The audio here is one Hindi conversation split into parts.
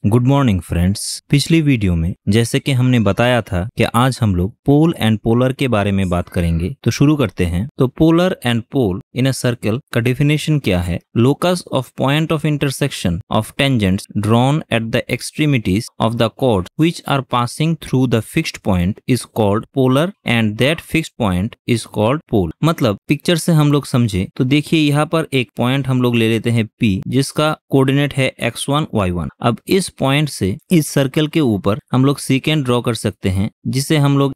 Good morning friends. पिछली वीडियो में जैसे कि हमने बताया था कि आज हम लोग पोल एंड पोलर के बारे में बात करेंगे, तो शुरू करते हैं। तो polar and pole in a circle का डेफिनेशन क्या है? Locus of point of intersection of tangents drawn at the extremities of the chord which are passing through the fixed point is called polar and that fixed point is called pole. मतलब पिक्चर से हम लोग समझे तो देखिए यहाँ पर एक पॉइंट हम लोग ले लेते हैं P, जिसका कोऑर्डिनेट है x1 y1। अब इस पॉइंट से इस सर्कल के ऊपर हम लोग सेकेंड ड्रॉ कर सकते हैं, जिसे हम लोग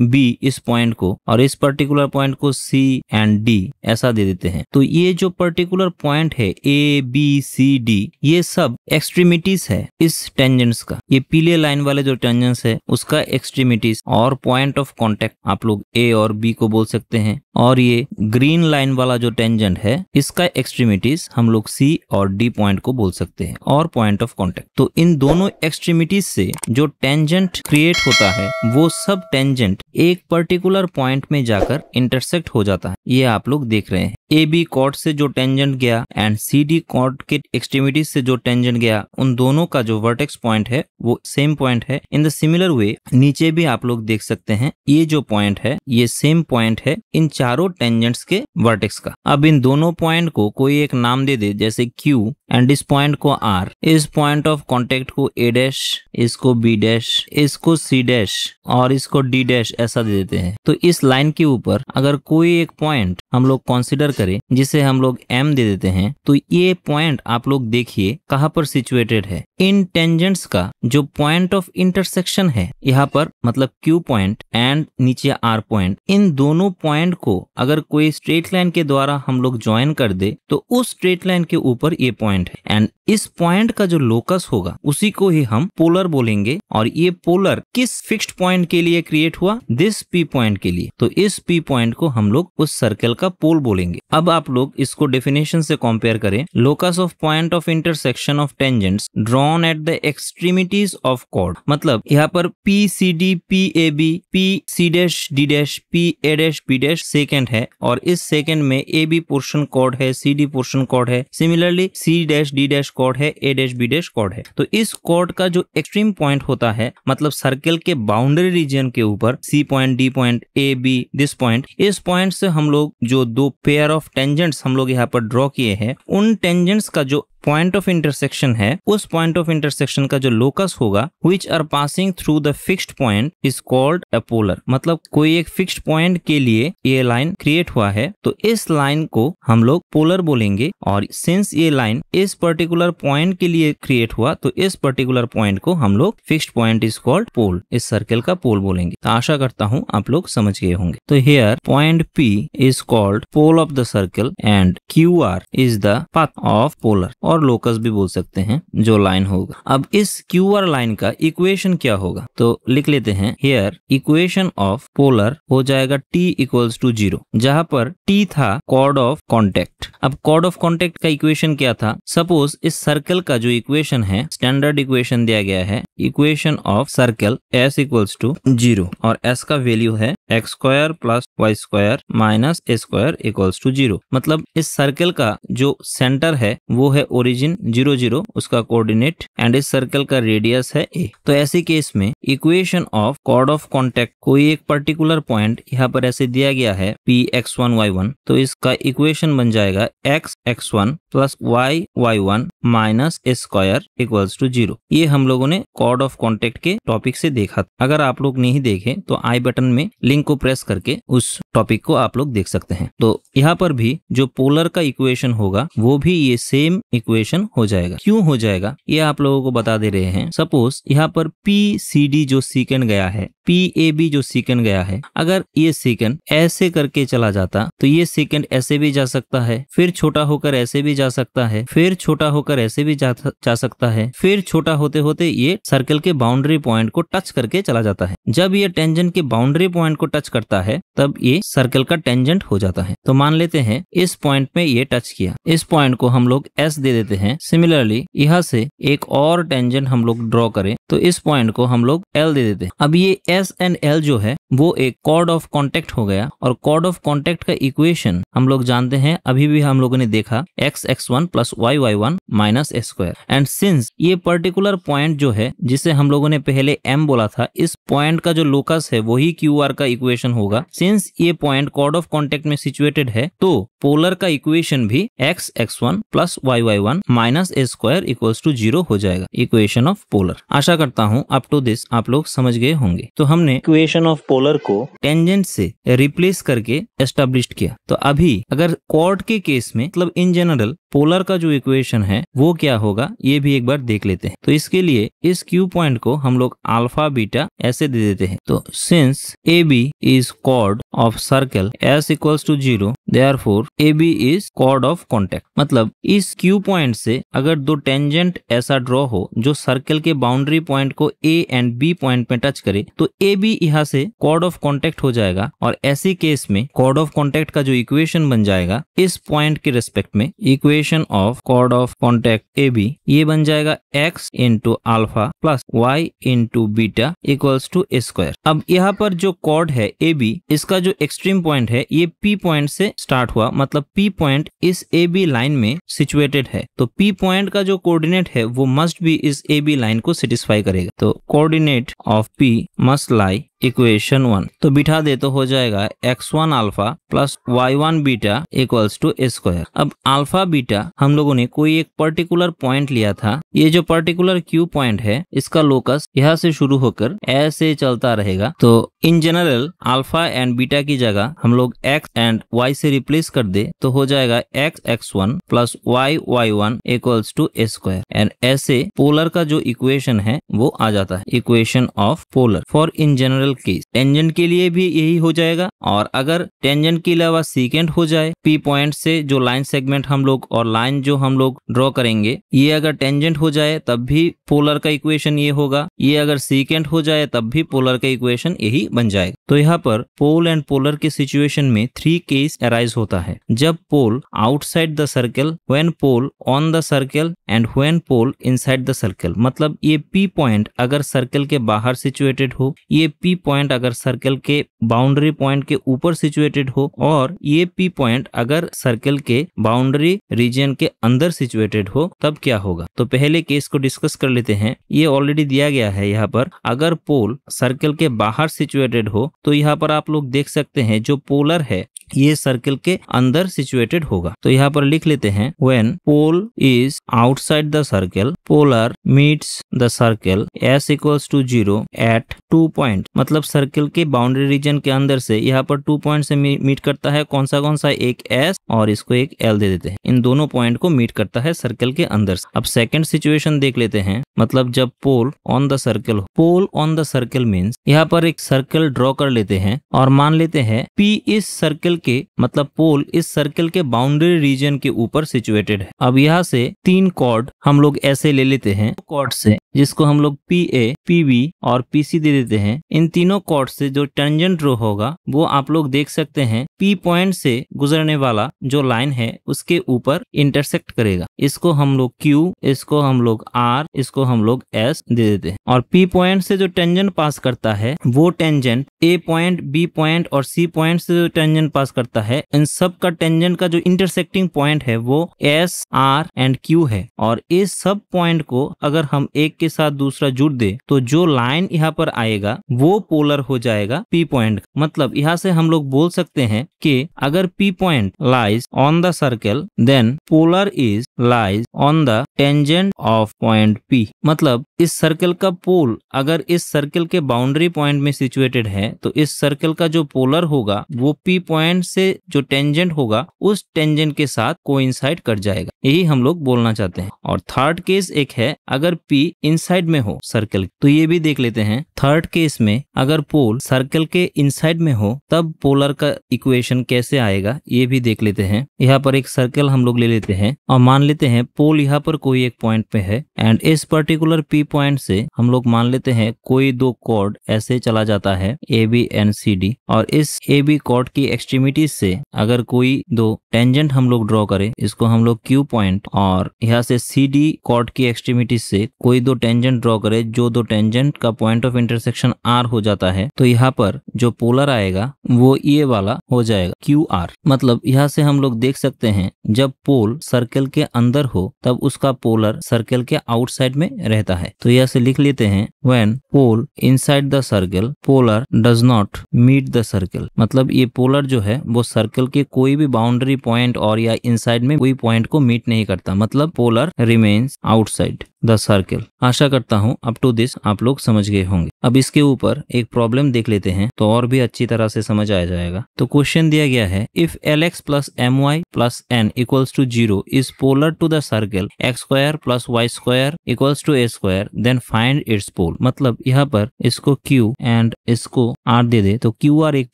B इस पॉइंट को और इस पर्टिकुलर पॉइंट को C एंड D ऐसा दे देते हैं। तो ये जो पर्टिकुलर पॉइंट है A B C D, ये सब एक्सट्रीमिटीज है इस टेंजेंट्स का। ये पीले लाइन वाले जो टेंजेंट्स है उसका एक्सट्रीमिटीज और पॉइंट ऑफ कॉन्टेक्ट आप लोग A और B को बोल सकते हैं, और ये ग्रीन लाइन वाला जो टेंजेंट है इसका एक्सट्रीमिटीज हम लोग C और D पॉइंट को बोल सकते हैं और पॉइंट ऑफ कॉन्टेक्ट। तो इन दोनों एक्सट्रीमिटीज से जो टेंजेंट क्रिएट होता है वो सब टेंजेंट एक पर्टिकुलर पॉइंट में जाकर इंटरसेक्ट हो जाता है। ये आप लोग देख रहे हैं। AB कॉर्ड से जो टेंजेंट गया एंड CD कॉर्ड के एक्सट्रीमिटीज से जो टेंजेंट गया, उन दोनों का जो वर्टेक्स पॉइंट है वो सेम पॉइंट है। इन द सिमिलर वे नीचे भी आप लोग देख सकते हैं, ये जो पॉइंट है ये सेम पॉइंट है इन चारों टेंजेंट्स के वर्टेक्स का। अब इन दोनों पॉइंट को कोई एक नाम दे दे, जैसे Q एंड इस पॉइंट को R, इस पॉइंट ऑफ कॉन्टेक्ट को A डैश, इसको B डैश, इसको C डैश और इसको D डैश ऐसा दे देते हैं। तो इस लाइन के ऊपर अगर कोई एक पॉइंट हम लोग कंसीडर करें जिसे हम लोग M दे देते हैं, तो ये पॉइंट आप लोग देखिए कहाँ पर सिचुएटेड है। इन टेंजेंट्स का जो पॉइंट ऑफ इंटरसेक्शन है यहाँ पर, मतलब Q पॉइंट एंड नीचे R पॉइंट, इन दोनों पॉइंट को अगर कोई स्ट्रेट लाइन के द्वारा हम लोग ज्वाइन कर दे तो उस स्ट्रेट लाइन के ऊपर ये पॉइंट है एंड इस पॉइंट का जो लोकस होगा उसी को ही हम पोलर बोलेंगे। और ये पोलर किस फिक्स्ड पॉइंट के लिए क्रिएट हुआ? दिस P पॉइंट के लिए। तो इस P पॉइंट को हम लोग उस सर्कल का पोल बोलेंगे। अब आप लोग इसको डेफिनेशन से कंपेयर करें। Locus of point of intersection of tangents drawn at the extremities of chord, मतलब यहाँ पर PCD PAB PC dash D dash PA dash B dash second है और इस सेकेंड में AB पोर्शन कॉर्ड है, CD पोर्शन कॉर्ड है, similarly C dash D dash chord है, A dash B dash chord है। तो इस कॉर्ड का जो एक्सट्रीम पॉइंट होता है, मतलब सर्कल के बाउंड्री रीजन के ऊपर C point D point A B this point, इस पॉइंट से हम लोग जो दो पेयर ऑफ टेंजेंट्स हम लोग यहाँ पर ड्रॉ किए हैं, उन टेंजेंट्स का जो पॉइंट ऑफ इंटरसेक्शन है, उस पॉइंट ऑफ इंटरसेक्शन का जो लोकस होगा which are passing through the fixed point is called a polar। मतलब कोई एक फिक्स्ड पॉइंट के लिए ये लाइन क्रिएट हुआ है तो इस लाइन को हम लोग पोलर बोलेंगे। और सिंस ये लाइन इस पर्टिकुलर पॉइंट के लिए क्रिएट हुआ तो इस पर्टिकुलर पॉइंट को हम लोग fixed point is called pole, इस सर्कल का पोल बोलेंगे। तो आशा करता हूँ आप लोग समझ गए होंगे। तो here point P is called pole of the circle and QR is the path of polar, और लोकस भी बोल सकते हैं जो लाइन होगा। अब इस QR लाइन का इक्वेशन क्या होगा तो लिख लेते हैं। हियर इक्वेशन ऑफ पोलर हो जाएगा T इक्वल्स टू 0, जहां पर T था कॉर्ड ऑफ कॉन्टेक्ट। अब कॉर्ड ऑफ कॉन्टेक्ट का इक्वेशन क्या था? सपोज इस सर्कल का जो इक्वेशन है, स्टैंडर्ड इक्वेशन दिया गया है, equation of circle S equals to 0 और S का वैल्यू है x square plus y square minus a square equals to 0। मतलब इस सर्कल का जो सेंटर है वो है ओरिजिन 0 0, उसका कोऑर्डिनेट, एंड इस सर्कल का रेडियस है a। तो ऐसे केस में equation of chord of contact, कोई एक पर्टिकुलर पॉइंट यहाँ पर ऐसे दिया गया है P x1 y1, तो इसका इक्वेशन बन जाएगा x x1 plus y y1 minus a square equals to 0। ये हम लोगों ने कॉर्ड ऑफ कॉन्टेक्ट के टॉपिक से देखा। अगर आप लोग नहीं देखे तो आई बटन में लिंक को प्रेस करके उस टॉपिक को आप लोग देख सकते हैं। तो यहाँ पर भी जो पोलर का इक्वेशन होगा वो भी ये सेम इक्वेशन हो जाएगा। क्यों हो जाएगा ये आप लोगों को बता दे रहे हैं। सपोज यहाँ पर PCD जो सेकेंड गया है, PAB जो सेकेंड गया है, अगर ये सेकेंड ऐसे करके चला जाता तो ये सेकेंड ऐसे भी जा सकता है, फिर छोटा होकर ऐसे भी जा सकता है, फिर छोटा होकर ऐसे भी जा सकता है, फिर छोटा होते होते ये सर्कल के बाउंड्री पॉइंट को टच करके चला जाता है। जब ये टेंजेंट के बाउंड्री पॉइंट को टच करता है तब ये सर्कल का टेंजेंट हो जाता है। तो मान लेते हैं इस पॉइंट में ये टच किया, इस पॉइंट को हम लोग S दे देते हैं। सिमिलरली यहाँ से एक और टेंजेंट हम लोग ड्रॉ करें तो इस पॉइंट को हम लोग लोग L दे देते हैं। अब ये S एंड L जो है वो एक कॉर्ड ऑफ कॉन्टेक्ट हो गया, और कॉर्ड ऑफ कॉन्टेक्ट का इक्वेशन हम लोग जानते हैं, अभी भी हम लोगों ने देखा x(x1 + y(y1 - a²). And since ये पर्टिकुलर पॉइंट जो है जिसे हम लोगों ने पहले M बोला था, इस पॉइंट का जो लोकस है वही QR का इक्वेशन होगा। सिंस ये पॉइंट कॉर्ड ऑफ कॉन्टेक्ट में सिचुएटेड है, तो पोलर का इक्वेशन भी x(x1 + y(y1 - a² = 0 हो जाएगा, इक्वेशन ऑफ पोलर। आशा करता हूँ अप टू दिस आप लोग समझ गए होंगे। तो हमने इक्वेशन ऑफ पोलर को टेंजेंट से रिप्लेस करके एस्टेब्लिश किया। तो अभी अगर कॉर्ड के केस में, मतलब इन जनरल पोलर का जो इक्वेशन है वो क्या होगा, ये भी एक बार देख लेते हैं। तो इसके लिए इस Q पॉइंट को हम लोग अल्फा बीटा ऐसे दे देते हैं। तो since AB is chord of circle S = 0, therefore AB is chord of contact. मतलब इस Q पॉइंट से अगर दो टेंजेंट ऐसा ड्रॉ हो जो सर्कल के बाउंड्री पॉइंट को A एंड B पॉइंट में टच करे, तो AB यहाँ से कॉर्ड ऑफ कॉन्टेक्ट हो जाएगा, और ऐसी केस में कॉर्ड ऑफ कॉन्टेक्ट का जो इक्वेशन बन जाएगा इस पॉइंट के रिस्पेक्ट में, equation of chord of contact AB, ये बन जाएगा x × alpha + y × beta = a²। अब यहाँ पर जो कॉर्ड है AB, इसका जो एक्सट्रीम पॉइंट है ये P पॉइंट से स्टार्ट हुआ, मतलब P पॉइंट इस AB लाइन में सिचुएटेड है। तो P पॉइंट का जो कोऑर्डिनेट है वो मस्ट भी इस AB लाइन को सेटिस्फाई करेगा। तो coordinate of P must lie equation 1। तो बिठा दे तो हो जाएगा x1 alpha + y1 beta = a²। अब अल्फा बीटा हम लोगों ने कोई एक पर्टिकुलर पॉइंट लिया था। ये जो पर्टिकुलर Q पॉइंट है इसका लोकस यहाँ से शुरू होकर ऐसे चलता रहेगा। तो in general alpha and beta की जगह हम लोग x एंड y से रिप्लेस कर दे तो हो जाएगा x(x1 + y(y1 = a²। एंड ऐसे पोलर का जो इक्वेशन है वो आ जाता है, equation of polar for in general case. Tangent के लिए भी यही हो जाएगा, और अगर टेंजेंट के अलावा सीकेंट हो जाए, P पॉइंट से जो लाइन सेगमेंट हम लोग और लाइन जो हम लोग ड्रॉ करेंगे ये अगर टेंजेंट हो जाए तब भी पोलर का इक्वेशन ये होगा, ये अगर सीकेंट हो जाए तब भी पोलर का इक्वेशन यही बन जाएगा। तो यहाँ पर पोल एंड पोलर के सिचुएशन में 3 केस अराइज होता है। जब pole outside the circle, when pole on the circle and when pole inside the circle. मतलब ये P पॉइंट अगर सर्कल के बाहर सिचुएटेड हो, ये P पॉइंट अगर सर्कल के बाउंड्री पॉइंट के ऊपर सिचुएटेड हो, और ये P पॉइंट अगर सर्कल के बाउंड्री रीजन के अंदर सिचुएटेड हो, तब क्या होगा। तो पहले केस को डिस्कस कर लेते हैं। ये ऑलरेडी दिया गया है यहाँ पर। अगर पोल सर्कल के बाहर सिचुएटेड हो तो यहाँ पर आप लोग देख सकते हैं जो पोलर है ये सर्कल के अंदर सिचुएटेड होगा। तो यहाँ पर लिख लेते हैं when pole is outside the circle, polar meets the circle S = 0 at 2 point. मतलब सर्कल के बाउंड्री रीजन के अंदर से यहाँ पर 2 पॉइंट से मीट करता है। कौन सा, एक S और इसको एक L दे देते हैं। इन दोनों पॉइंट को मीट करता है सर्कल के अंदर से। अब सेकंड सिचुएशन देख लेते हैं। मतलब जब पोल ऑन द सर्कल हो, पोल ऑन द सर्कल मीन्स यहाँ पर एक सर्कल ड्रॉ कर लेते हैं और मान लेते हैं P इस सर्कल के, मतलब पोल इस सर्कल के बाउंड्री रीजन के ऊपर सिचुएटेड है। अब यहाँ से 3 कॉर्ड हम लोग ऐसे ले लेते हैं कॉर्ड से, जिसको हम लोग PA, PB और PC दे देते हैं। इन तीनों कॉर्ड से जो टेंजेंट ड्रॉ होगा वो आप लोग देख सकते हैं P पॉइंट से गुजरने वाला जो लाइन है उसके ऊपर इंटरसेक्ट करेगा। इसको हम लोग Q, इसको हम लोग R, इसको हम लोग S दे देते हैं। और P पॉइंट से जो टेंजेंट पास करता है वो tangent A point, B point और C पॉइंट से जो टेंजेंट पास करता है, इन सब का टेंजेंट का जो इंटरसेक्टिंग पॉइंट है वो S, R एंड Q है। और इस सब पॉइंट को अगर हम एक के साथ दूसरा जुड़ दे तो जो लाइन यहाँ पर आएगा वो पोलर हो जाएगा P पॉइंट। मतलब यहाँ से हम लोग बोल सकते हैं कि अगर P point lies on the circle then polar is lies on the tangent of point P। मतलब इस सर्कल का पोल अगर इस सर्कल के बाउंड्री पॉइंट में सिचुएटेड है तो इस सर्कल का जो पोलर होगा वो P पॉइंट से जो टेंजेंट होगा उस टेंजेंट के साथ कोइंसाइड कर जाएगा। यही हम लोग बोलना चाहते हैं। और थर्ड केस एक है अगर P इनसाइड में हो सर्कल, तो ये भी देख लेते हैं। थर्ड केस में अगर पोल सर्कल के इनसाइड में हो तब पोलर का इक्वेशन कैसे आएगा ये भी देख लेते हैं। यहाँ पर एक सर्कल हम लोग ले लेते हैं और मान लेते हैं पोल यहाँ पर कोई एक पॉइंट पे है एंड इस पर्टिकुलर P पॉइंट से हम लोग मान लेते हैं कोई 2 कॉर्ड ऐसे चला जाता है AB एंड CD, और इस AB कॉर्ड की एक्सट्रीमिटीज से अगर कोई 2 टेंजेंट हम लोग ड्रॉ करें, इसको हम लोग Q पॉइंट, और यहाँ से CD कॉर्ड की एक्सट्रीमिटीज से कोई 2 टेंजेंट ड्रॉ करे जो दो टेंजेंट का पॉइंट ऑफ इंटरसेक्शन R हो जाता है, तो यहाँ पर जो पोलर आएगा वो ये वाला हो जाएगा QR। मतलब यहाँ से हम लोग देख सकते हैं जब पोल सर्कल के अंदर हो तब उसका पोलर सर्कल के आउटसाइड में रहता है। तो यहाँ से लिख लेते हैं when pole inside the circle polar does not meet the circle. मतलब ये पोलर जो है वो सर्कल के कोई भी बाउंड्री पॉइंट और या इनसाइड में कोई पॉइंट को मीट नहीं करता, मतलब polar remains outside the circle. आशा करता हूँ अप टू दिस आप लोग समझ गए होंगे। अब इसके ऊपर एक प्रॉब्लम देख लेते हैं तो और भी अच्छी तरह से समझ आ जाएगा। तो क्वेश्चन दिया गया है if Lx plus My plus n equals to 0 is polar to the circle x square plus y square equals to a square then find its pole. मतलब यहाँ पर इसको Q एंड इसको R दे दे तो QR एक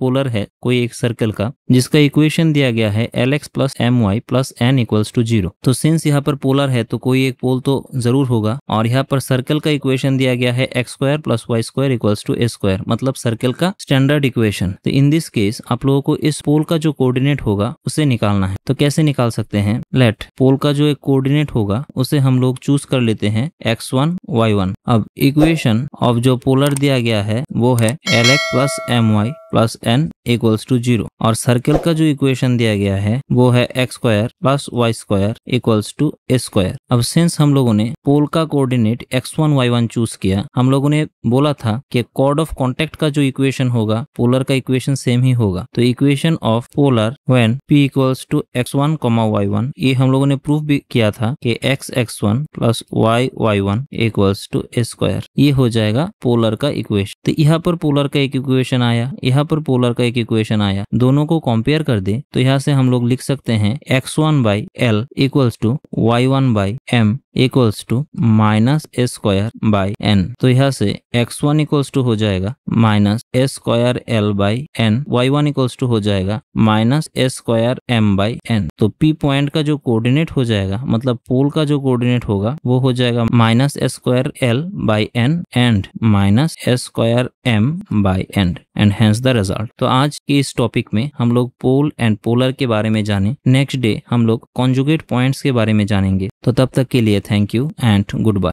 पोलर है कोई एक सर्कल का जिसका इक्वेशन दिया गया है Lx plus My plus n equals to 0। तो सिंस यहाँ पर पोलर है तो कोई एक पोल तो जरूर होगा और यहाँ पर सर्कल का इक्वेशन दिया गया है x square plus y square equals to a square, मतलब सर्कल का स्टैंडर्ड इक्वेशन। तो इन दिस केस आप लोगों को इस पोल का जो कोऑर्डिनेट होगा उसे निकालना है। तो कैसे निकाल सकते हैं? लेट पोल का जो एक कोऑर्डिनेट होगा उसे हम लोग चूज कर लेते हैं x1 y1। अब इक्वेशन ऑफ जो पोलर दिया गया है वो है Lx plus My plus n equals to 0 और सर्कल का जो इक्वेशन दिया गया है वो है x square plus y square equals to a square. अब सिंस हम लोगों ने पोल का कोऑर्डिनेट x1 y1 चूज किया, हम लोगों ने बोला था कि कॉर्ड ऑफ कांटेक्ट का जो इक्वेशन होगा पोलर का इक्वेशन सेम ही होगा। तो equation of polar when p equals to x1 y1 ये हम लोगों ने प्रूफ भी किया था कि x1 plus y1 equals to a square, ये हो जाएगा पोलर का इक्वेशन। तो यहाँ पर पोलर का एक इक्वेशन आया, यहाँ पर पोलर का एक इक्वेशन आया, दोनों को कंपेयर कर दे तो यहाँ से हम लोग लिख सकते हैं x1 by l equals to y1 by m equals to minus a square by n। तो यहाँ से x1 इक्वल्स टू हो जाएगा minus a square l by n, y1 equals to हो जाएगा minus a square m by n। तो p पॉइंट का जो कोऑर्डिनेट हो जाएगा, मतलब पोल का जो कोऑर्डिनेट होगा वो हो जाएगा minus a square l by n and minus a square m by n and hence the result. तो आज के इस टॉपिक में हम लोग पोल एंड पोलर के बारे में जाने। नेक्स्ट डे हम लोग कॉन्जुगेट पॉइंट्स के बारे में जानेंगे। तो तब तक के लिए thank you and good bye.